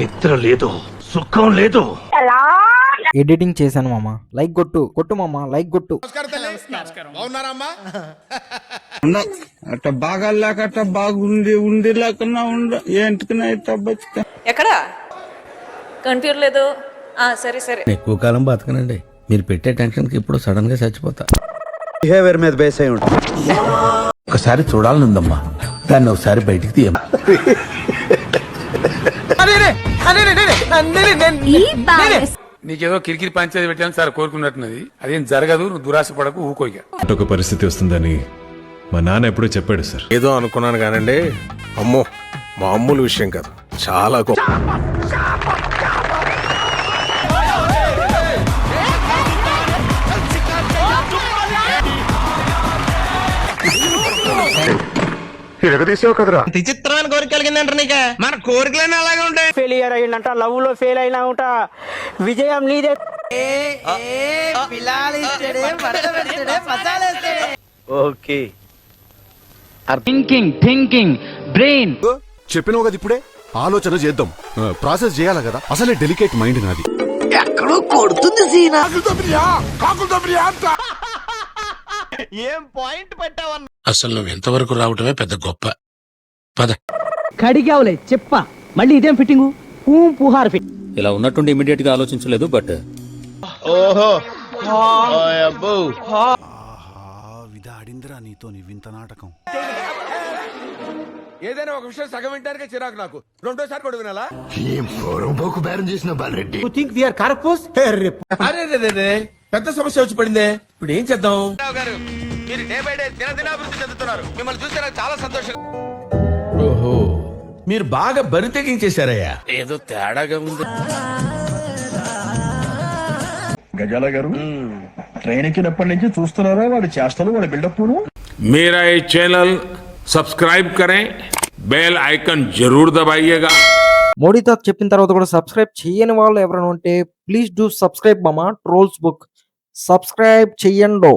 నిద్ర లేదు, సుఖం లేదు. ఎడిటింగ్ చేశాను మామ. లైక్ కొట్టు మామ, లైక్ కొట్టు. అట్ట బాగా లేక అట్ట బాగుండి లేకున్నా ఏంటికన్నా ఎక్కడ కన్ఫ్యూజ్ లేదు. సరే సరే. ఎక్కువ కాలం బతకనండి, మీరు పెట్టే టెన్షన్కి ఇప్పుడు సడన్ గా చచ్చిపోతా. బిహేవియర్ మీద బేస్ అయి ఉంటుంది. ఒకసారి చూడాలనుందమ్మా, దాన్ని ఒకసారి బయటికి తీయ. నీకేదో కిరికిరి పంచాయతీ పెట్టాను సార్ కోరుకున్నట్టున్నది, అదేం జరగదు, నువ్వు దురాశ పడకు, ఊకోగా. ఒక పరిస్థితి వస్తుందని మా నాన్న ఎప్పుడూ చెప్పాడు సార్. ఏదో అనుకున్నాను కానండి, అమ్మో మామూలు విషయం కాదు, చాలా గొప్ప. విచిత్రమైన కోరిక కలిగిందంట నీకు. మన కోరికలన్నీ అలాగే ఉంటాయి. ఫెయిలియర్ అయ్యిందంట, లవ్ లో ఫెయిల్ అయినా ఉంటా. విజయం నీదే. Okay thinking brain. చెప్పినావు కదా ఇప్పుడే, ఆలోచన చేద్దాం, ప్రాసెస్ చేయాలి కదా. అసలే డెలికేట్ మైండ్ నాది. ఎక్కడో కొడుతుంది సీనా. ఏం పాయింట్ పెట్టావన్న. అసలు నువ్వు ఎంతవరకు రావటమే పెద్ద గొప్ప. పద. కడిగావులే చెప్ప, మళ్ళీ ఇదేం ఫిట్టింగు? పుహార్ ఫిట్. ఇలా ఉన్నట్టుండి ఇమీడియట్ గా ఆలోచించలేదు, బట్ ఓహో అబ్బో విధాడిందిరా నీతో నీ వింత నాటకం. ఏదైనా ఒక విషయం సగం వింటానికే చిరాకు నాకు, రెండోసారి కూడా వినాలా? అరే పెద్ద సమస్య వచ్చి పడిందే, ఇప్పుడు ఏం చేద్దాం? గారు, మీరు డే బై డే దినాభివృద్ధి చెందుతున్నారు. మిమ్మల్ని చూస్తే నాకు చాలా సంతోషం. ఓహో, మీరు బాగా బరి తెగించేశారయ్యా. ఏదో తేడాగా ఉంది. గజాల గారు, ట్రైన్ ఎక్కినప్పటి నుంచి చూస్తున్నారా వాడి చేష్టలు, వాడి బిల్డప్. मेरा ये चैनल सब्सक्राइब करें, बेल आइकन जरूर दबाइएगा. మోడీతో చెప్పిన తర్వాత కూడా సబ్స్క్రైబ్ చేయని వాళ్ళు ఎవరైనా ఉంటే ప్లీజ్ డూ సబ్స్క్రైబ్ మామ. Trolls book subscribe చెయ్యండో.